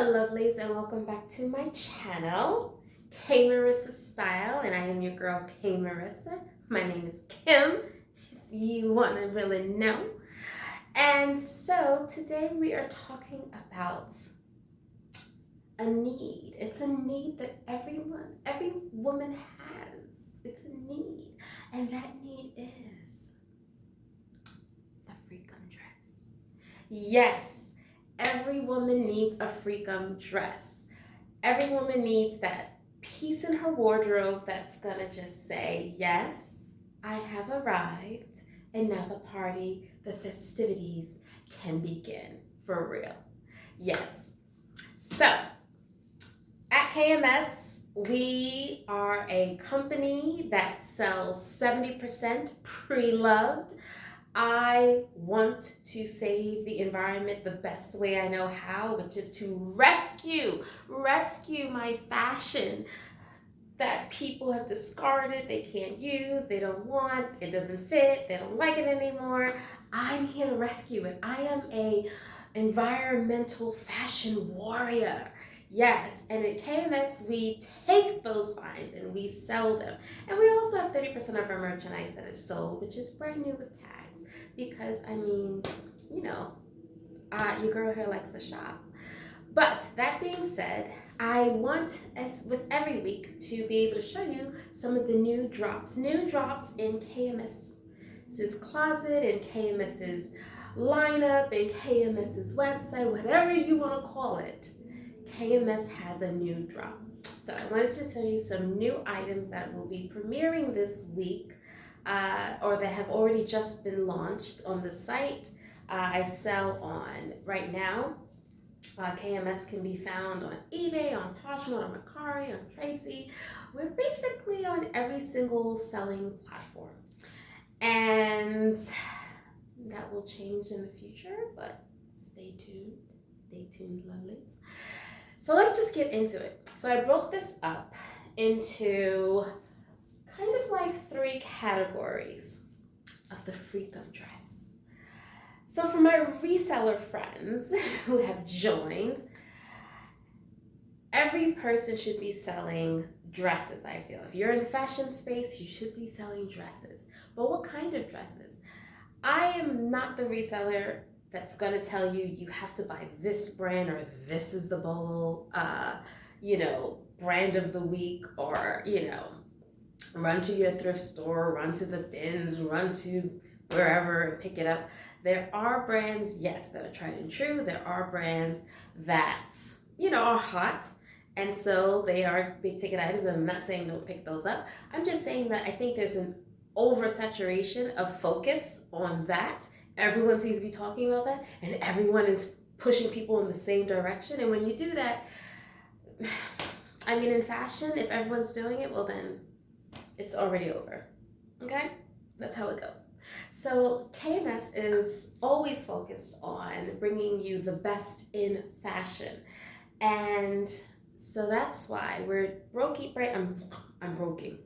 Hello lovelies and welcome back to my channel, K Marissa Style, and I am your girl K Marissa. My name is Kim, if you want to really know. And so today we are talking about a need. It's a need that every woman has. It's a need, and that need is the freakum dress. Yes. Every woman needs a freakum dress. Every woman needs that piece in her wardrobe that's gonna just say, yes, I have arrived, and now the party, the festivities can begin, for real. Yes. So, at KMS, we are a company that sells 70% pre-loved. I want to save the environment the best way I know how, which is to rescue my fashion that people have discarded, they can't use, they don't want, it doesn't fit, they don't like it anymore. I'm here to rescue it. I am a environmental fashion warrior. Yes, and at KMS, we take those finds and we sell them. And we also have 30% of our merchandise that is sold, which is brand new with tags. Because, I mean, you know, your girl here likes to shop. But that being said, I want, as with every week, to be able to show you some of the new drops in KMS's closet, in KMS's lineup, in KMS's website, whatever you want to call it. KMS has a new drop. So I wanted to show you some new items that will be premiering this week, or that have already just been launched on the site. I sell on, right now, KMS can be found on eBay, on Poshmark, on Mercari, on Tradesy. We're basically on every single selling platform. And that will change in the future, but stay tuned. Stay tuned, lovelies. So let's just get into it. So I broke this up into kind of like 3 categories of the freakum dress. So for my reseller friends who have joined, every person should be selling dresses, I feel. If you're in the fashion space, you should be selling dresses. But what kind of dresses? I am not the reseller that's going to tell you you have to buy this brand or this is the bolo, brand of the week, or, run to your thrift store, run to the bins, run to wherever and pick it up. There are brands, yes, that are tried and true. There are brands that, are hot. And so they are big ticket items. And I'm not saying don't pick those up. I'm just saying that I think there's an oversaturation of focus on that. Everyone seems to be talking about that, and everyone is pushing people in the same direction. And when you do that, I mean, in fashion, if everyone's doing it, well then it's already over. Okay? That's how it goes. So KMS is always focused on bringing you the best in fashion. And so that's why we're broking, right? I'm broking.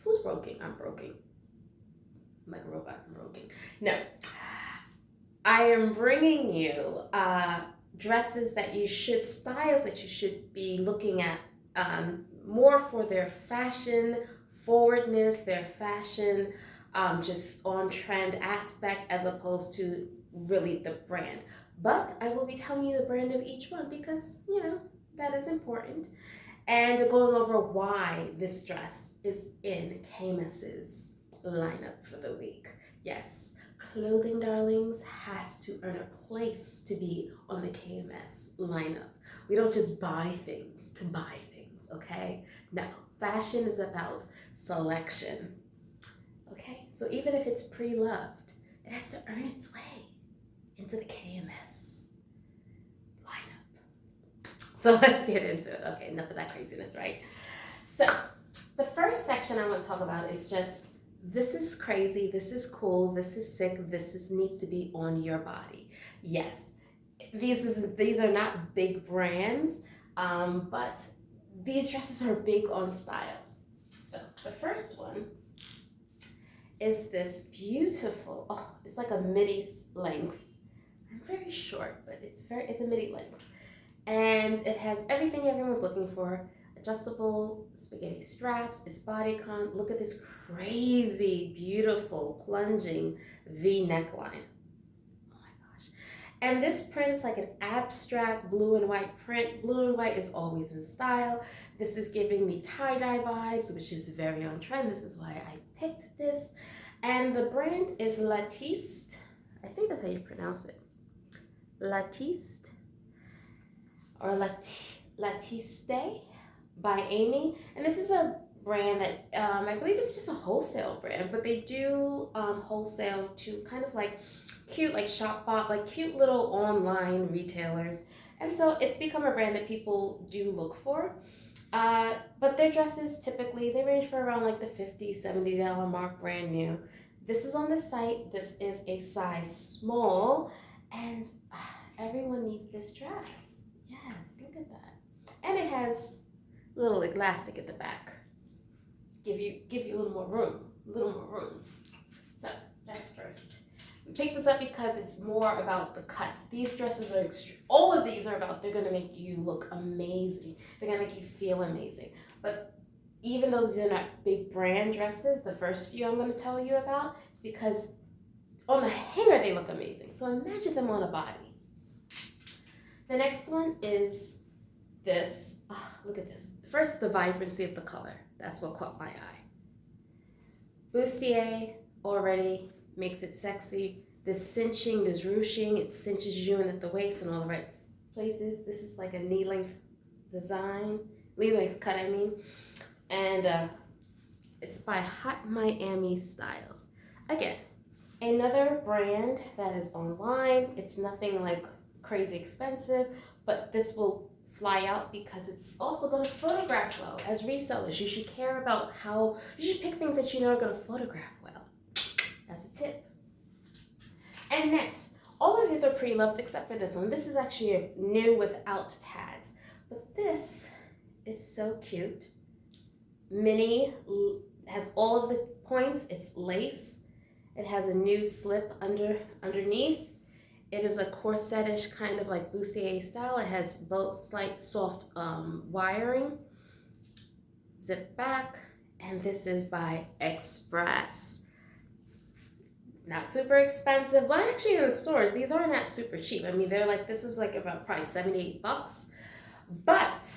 Who's broking? I'm broking. I'm like a robot, I'm broking. No. I am bringing you dresses that you should, styles that you should be looking at more for their fashion forwardness, their fashion just on trend aspect, as opposed to really the brand. But I will be telling you the brand of each one because, that is important. And going over why this dress is in KMS's lineup for the week. Yes. Clothing, darlings, has to earn a place to be on the KMS lineup. We don't just buy things to buy things, okay? No, fashion is about selection, okay? So even if it's pre-loved, it has to earn its way into the KMS lineup. So let's get into it. Okay, enough of that craziness, right? So the first section I want to talk about is just, this is crazy, this is cool, this is sick, this needs to be on your body. Yes, these are not big brands, but these dresses are big on style. So the first one is this beautiful, it's like a midi length. I'm very short, but it's a midi length. And it has everything everyone's looking for. Adjustable spaghetti straps, it's bodycon. Look at this crazy, beautiful, plunging V neckline. Oh my gosh. And this print is like an abstract blue and white print. Blue and white is always in style. This is giving me tie-dye vibes, which is very on trend. This is why I picked this. And the brand is Latiste. I think that's how you pronounce it. Latiste or Latiste by Amy. And this is a brand that I believe it's just a wholesale brand, but they do wholesale to kind of like cute, like Shopbop, like cute little online retailers. And so it's become a brand that people do look for. But their dresses typically, they range for around like the $50, $70 mark, brand new. This is on the site. This is a size small, and everyone needs this dress. Yes, look at that. And it has a little elastic at the back. Give you a little more room, So that's first. We picked this up because it's more about the cut. These dresses are all of these are about, they're gonna make you look amazing. They're gonna make you feel amazing. But even though these are not big brand dresses, the first few I'm gonna tell you about is because on the hanger they look amazing. So imagine them on a body. The next one is this. Oh, look at this. First, the vibrancy of the color. That's what caught my eye. Bustier already makes it sexy. This cinching, this ruching, it cinches you in at the waist in all the right places. This is like a knee-length design, knee-length cut, I mean. And it's by Hot Miami Styles. Again, another brand that is online. It's nothing like crazy expensive, but this will fly out because it's also going to photograph well. As resellers, you should care about you should pick things that you know are going to photograph well. That's a tip. And next, all of these are pre-loved except for this one. This is actually new without tags, but this is so cute. Mini, has all of the points. It's lace. It has a nude slip underneath. It is a corsetish kind of like bustier style. It has both slight soft wiring. Zip back, and this is by Express. It's not super expensive. Well, actually in the stores, these are not super cheap. I mean, they're like, this is like about probably $78. But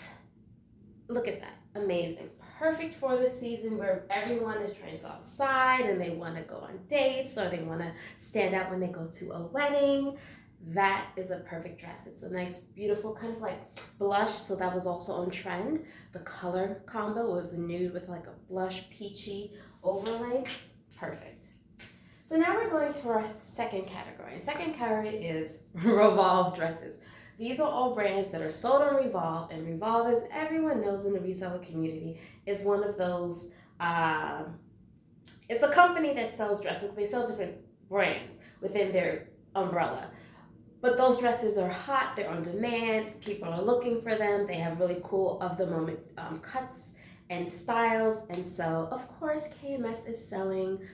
look at that, amazing. Perfect for the season where everyone is trying to go outside and they want to go on dates or they want to stand out when they go to a wedding. That is a perfect dress. It's a nice, beautiful kind of like blush. So that was also on trend. The color combo was nude with like a blush peachy overlay. Perfect. So now we're going to our second category. And second category is Revolve dresses. These are all brands that are sold on Revolve, and Revolve, as everyone knows in the reseller community, is one of those, it's a company that sells dresses. They sell different brands within their umbrella. But those dresses are hot, they're on demand, people are looking for them, they have really cool of-the-moment cuts and styles, and so, of course, KMS is selling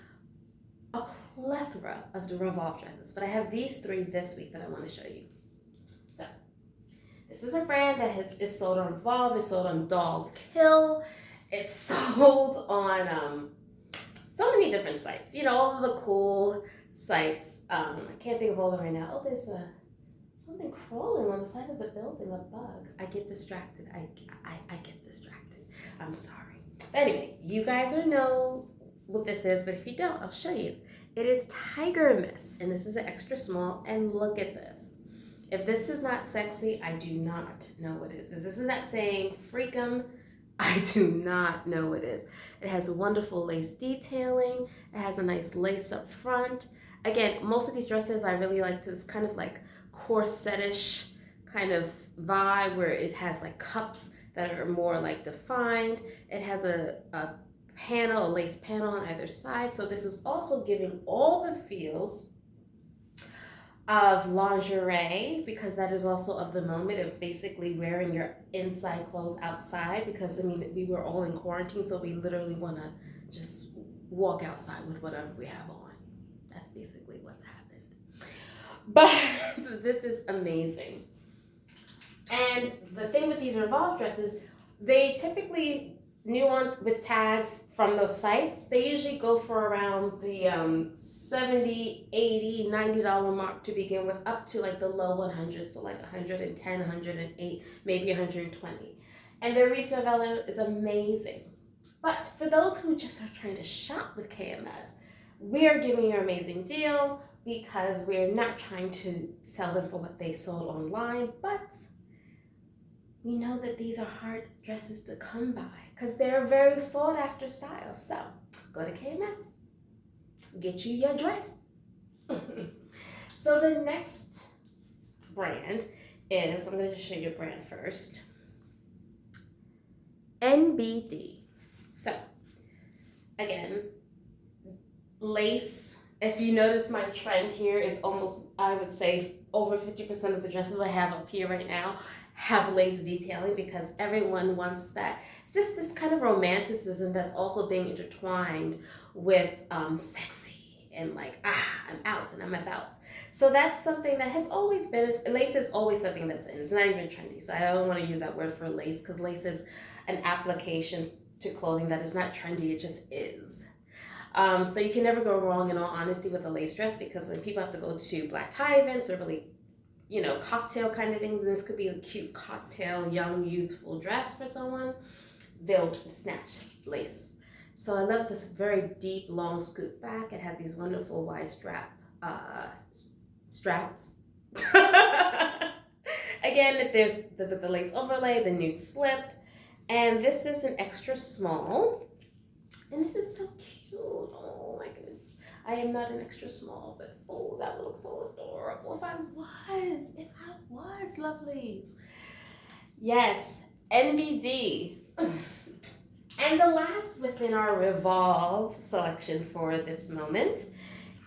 a plethora of the Revolve dresses, but I have these three this week that I want to show you. So, this is a brand that is sold on Revolve, it's sold on Dolls Kill, it's sold on so many different sites, you know, all of the cool sites. I can't think of all of them right now. Oh, there's something crawling on the side of the building, a bug. I get distracted. I get distracted. I'm sorry. But anyway, you guys know what this is, but if you don't, I'll show you. It is Tiger Mist, and this is an extra small, and look at this. If this is not sexy, I do not know what is. This is not saying freak 'em. I do not know what it is. It has wonderful lace detailing. It has a nice lace up front. Again, most of these dresses I really like this kind of like corsetish kind of vibe where it has like cups that are more like defined. It has a panel, a lace panel on either side. So this is also giving all the feels of lingerie, because that is also of the moment of basically wearing your inside clothes outside, because I mean, we were all in quarantine, so we literally want to just walk outside with whatever we have on. That's basically what's happened. But this is amazing. And the thing with these Revolve dresses, they typically, new one with tags from those sites, they usually go for around the $70, $80, $90 mark to begin with, up to like the low 100s, so like 110, 108, maybe 120. And their resale value is amazing. But for those who just are trying to shop with KMS, we are giving you an amazing deal because we're not trying to sell them for what they sold online, but we know that these are hard dresses to come by because they're very sought after styles. So go to KMS, get you your dress. So the next brand is, I'm going to just show you a brand first, NBD. So again, lace. If you notice, my trend here is almost, I would say, over 50% of the dresses I have up here right now have lace detailing because everyone wants that. It's just this kind of romanticism that's also being intertwined with sexy and like, I'm out and I'm about. So that's something that has always been, lace is always something that's in. It's not even trendy. So I don't want to use that word for lace because lace is an application to clothing that is not trendy, it just is. So you can never go wrong, in all honesty, with a lace dress because when people have to go to black tie events or really, cocktail kind of things, and this could be a cute cocktail, young, youthful dress for someone, they'll snatch lace. So I love this very deep, long scoop back. It has these wonderful wide straps. Again, there's the lace overlay, the nude slip, and this is an extra small. And this is so cute. Oh my goodness. I am not an extra small, but oh, that would look so adorable if I was, lovelies. Yes, NBD. And the last within our Revolve selection for this moment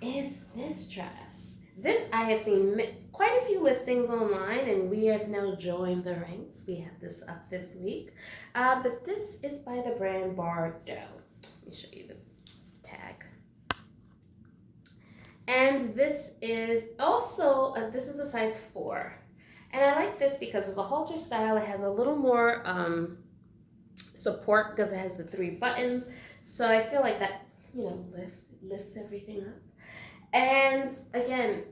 is this dress. This I have seen quite a few listings online, and we have now joined the ranks. We have this up this week. But this is by the brand Bordeaux. Let me show you the tag. And this is also, this is a size 4. And I like this because it's a halter style. It has a little more support because it has the 3 buttons. So I feel like that, lifts everything up. And again,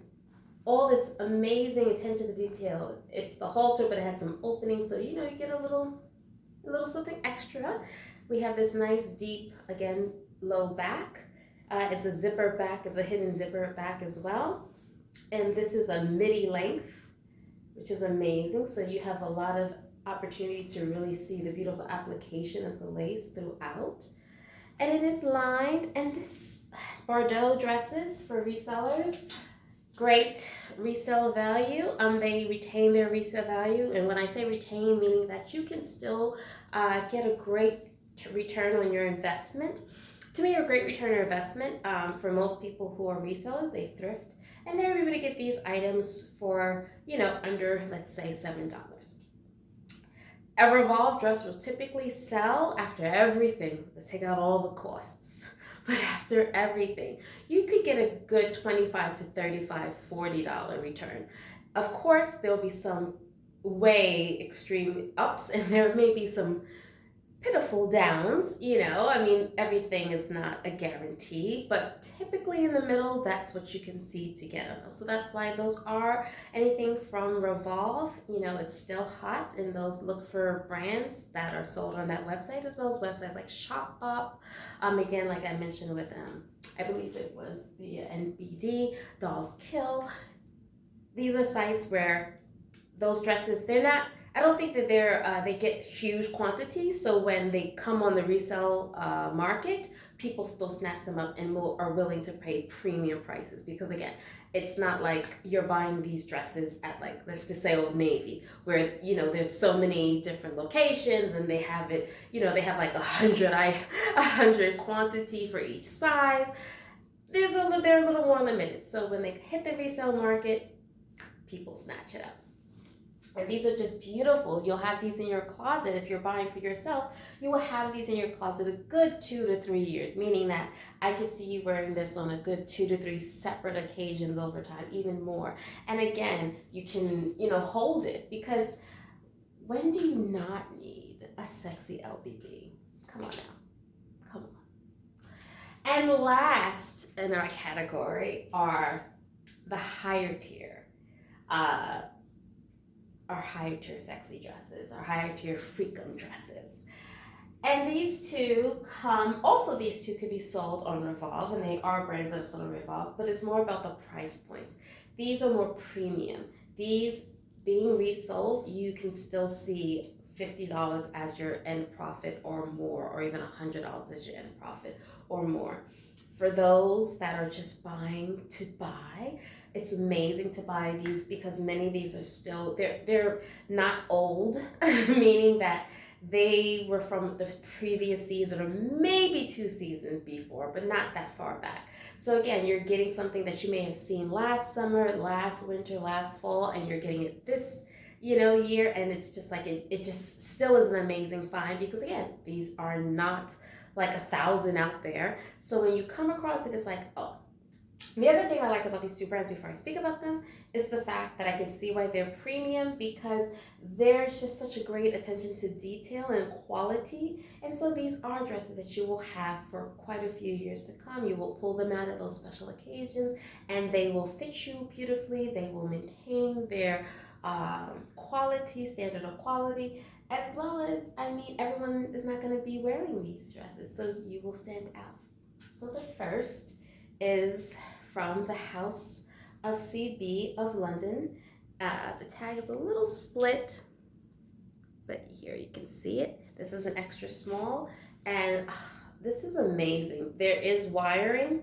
all this amazing attention to detail. It's the halter, but it has some openings. So, you get a little something extra. We have this nice deep, again, low back. It's a zipper back. It's a hidden zipper back as well. And this is a midi length, which is amazing. So you have a lot of opportunity to really see the beautiful application of the lace throughout. And it is lined. And this Bordeaux dresses for resellers, great resale value. They retain their resale value. And when I say retain, meaning that you can still get a great return on your investment. To me, a great return on investment for most people who are resellers, they thrift, and they're able to get these items for, under, let's say, $7. A Revolve dress will typically sell after everything. Let's take out all the costs. But after everything, you could get a good $25 to $35, $40 return. Of course, there'll be some way extreme ups, and there may be some pitiful downs, everything is not a guarantee, but typically in the middle, that's what you can see to get on those. So that's why those are anything from Revolve, it's still hot, and those look for brands that are sold on that website, as well as websites like Shopbop. Again, like I mentioned with, I believe it was the NBD, Dolls Kill. These are sites where those dresses, I don't think that they get huge quantities, so when they come on the resale market, people still snatch them up and are willing to pay premium prices because, again, it's not like you're buying these dresses at, like, let's just say Old Navy, where, there's so many different locations and they have it, they have like 100 quantity for each size. They're a little more limited, so when they hit the resale market, people snatch it up. And these are just beautiful. You'll have these in your closet. If you're buying for yourself, you will have these in your closet a good 2 to 3 years, meaning that I could see you wearing this on a good 2 to 3 separate occasions over time, even more. And again, you can, hold it because When do you not need a sexy LBD? Come on now. Come on. And last in our category are the higher tier. Our higher tier sexy dresses, our higher tier freakum dresses. And these two could be sold on Revolve, and they are brands that are sold on Revolve, but it's more about the price points. These are more premium. These being resold, you can still see $50 as your end profit or more, or even $100 as your end profit or more. For those that are just buying to buy, it's amazing to buy these because many of these are still, they're not old, meaning that they were from the previous season or maybe 2 seasons before, but not that far back. So again, you're getting something that you may have seen last summer, last winter, last fall, and you're getting it this, year, and it's just like it just still is an amazing find because again, these are not like 1,000 out there. So when you come across it, it's like, oh. The other thing I like about these two brands before I speak about them is the fact that I can see why they're premium because there's just such a great attention to detail and quality. And so these are dresses that you will have for quite a few years to come. You will pull them out at those special occasions and they will fit you beautifully. They will maintain their standard of quality, as well as, everyone is not going to be wearing these dresses, so you will stand out. So the first is from the House of CB of London. The tag is a little split, but here you can see it. This is an extra small, and this is amazing. There is wiring,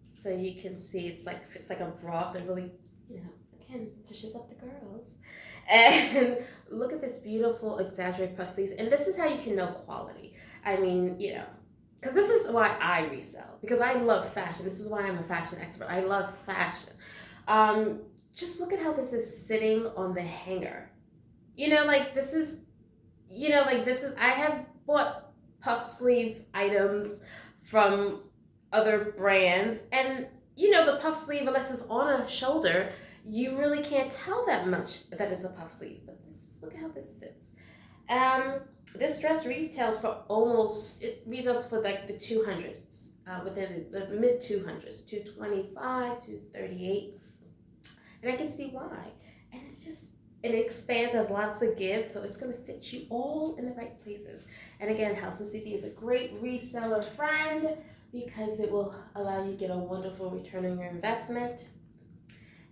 so you can see it's like a bra, so it really, again, pushes up the girls. And look at this beautiful exaggerated puff sleeves, and this is how you can know quality. Because this is why I resell, because I love fashion. This is why I'm a fashion expert. I love fashion. Just look at how this is sitting on the hanger. I have bought puff sleeve items from other brands, and the puff sleeve, unless it's on a shoulder, you really can't tell that much that it's a puff sleeve. But look at how this sits. This dress retailed for like the 200s, within the mid 200s, 225, 238, and I can see why. And it expands, has lots of give, so it's going to fit you all in the right places. And again, House of CP is a great reseller friend because it will allow you to get a wonderful return on your investment.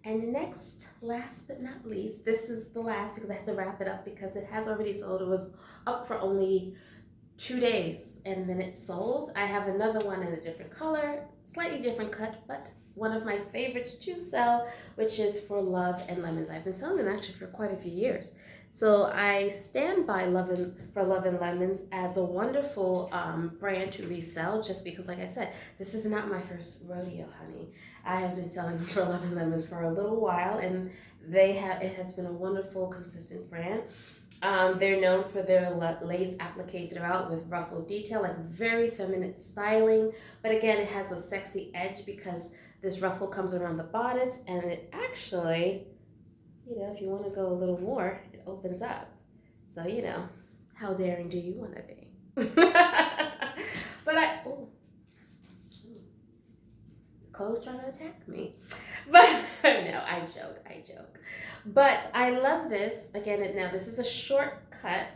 And next, last but not least, this is the last because I have to wrap it up because it has already sold. It was up for only 2 days and then it sold. I have another one in a different color, slightly different cut, but one of my favorites to sell, which is for Love and Lemons. I've been selling them actually for quite a few years. So I stand by Love and Lemons as a wonderful brand to resell just because, like I said, this is not my first rodeo, honey. I have been selling for Love and Lemons for a little while, and it has been a wonderful, consistent brand. They're known for their lace applique throughout with ruffled detail, like very feminine styling. But again, it has a sexy edge because this ruffle comes around the bodice, and it actually, if you want to go a little more, it opens up. So, how daring do you want to be? But Cole's trying to attack me. But no, I joke. But I love this. Again, now this is a shortcut,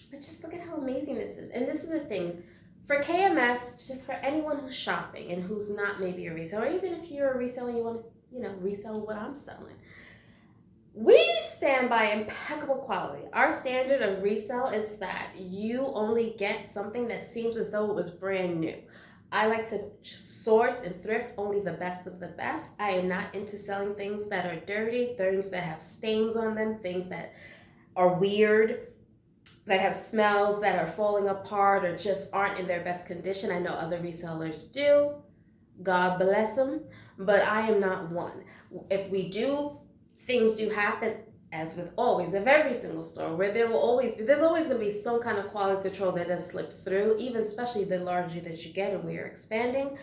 but just look at how amazing this is. And this is the thing. For KMS, just for anyone who's shopping and who's not maybe a reseller, or even if you're a reseller and you want to, resell what I'm selling, we stand by impeccable quality. Our standard of resell is that you only get something that seems as though it was brand new. I like to source and thrift only the best of the best. I am not into selling things that are dirty, things that have stains on them, things that are weird, that have smells, that are falling apart, or just aren't in their best condition. I know other resellers do. God bless them. But I am not one. If we do, things do happen, as with always, of every single store, where there's always going to be some kind of quality control that has slipped through, even especially the larger that you get and we are expanding.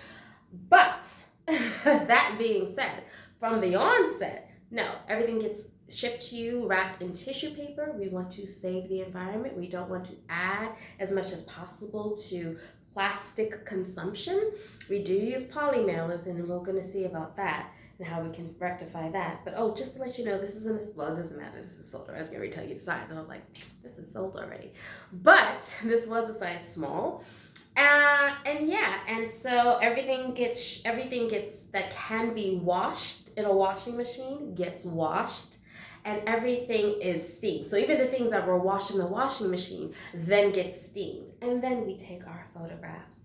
But that being said, from the onset, no, everything gets shipped to you wrapped in tissue paper. We want to save the environment. We don't want to add as much as possible to plastic consumption. We do use poly mailers, and we're going to see about that and how we can rectify that. But oh, just to let you know, this isn't this, well, it doesn't matter, this is sold. I was going to tell you the size, and I was like, this is sold already. But this was a size small. And yeah, and so everything gets that can be washed in a washing machine gets washed, and everything is steamed. So even the things that were washed in the washing machine then get steamed, and then we take our photographs.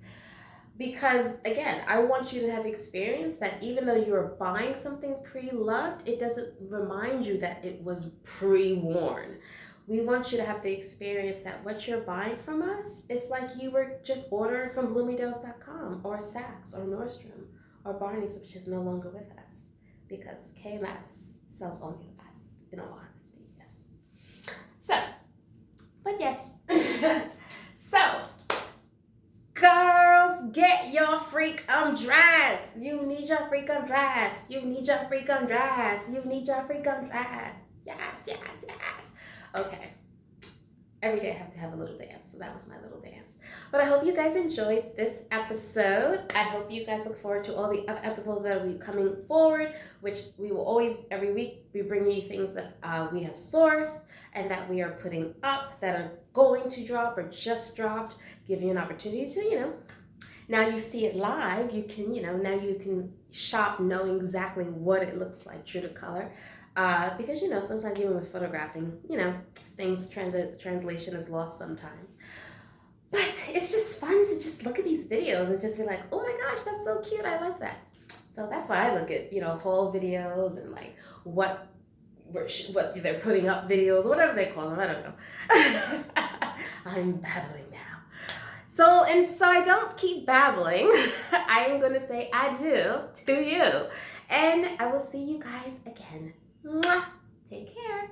Because again, I want you to have experience that even though you're buying something pre-loved, it doesn't remind you that it was pre-worn. We want you to have the experience that what you're buying from us is like you were just ordering from Bloomingdale's.com or Saks or Nordstrom or Barney's, which is no longer with us because KMS sells only the best, in all honesty, yes. So, but yes. So, girls, get your freak dress. You need your freak dress. You need your freak dress. You need your freak dress. Yes, yes, yes. Okay, every day I have to have a little dance, so that was my little dance. But I hope you guys enjoyed this episode. I hope you guys look forward to all the other episodes that will be coming forward, which we will always, every week, be bringing you things that we have sourced and that we are putting up, that are going to drop or just dropped, give you an opportunity to, now you see it live, you can, now you can shop knowing exactly what it looks like, true to color. Because, sometimes even with photographing, things, translation is lost sometimes. But it's just fun to just look at these videos and just be like, oh my gosh, that's so cute, I like that. So that's why I look at, whole videos and like what they're putting up videos, whatever they call them, I don't know. I'm babbling now. So I don't keep babbling. I am going to say adieu to you. And I will see you guys again. Mwah. Take care.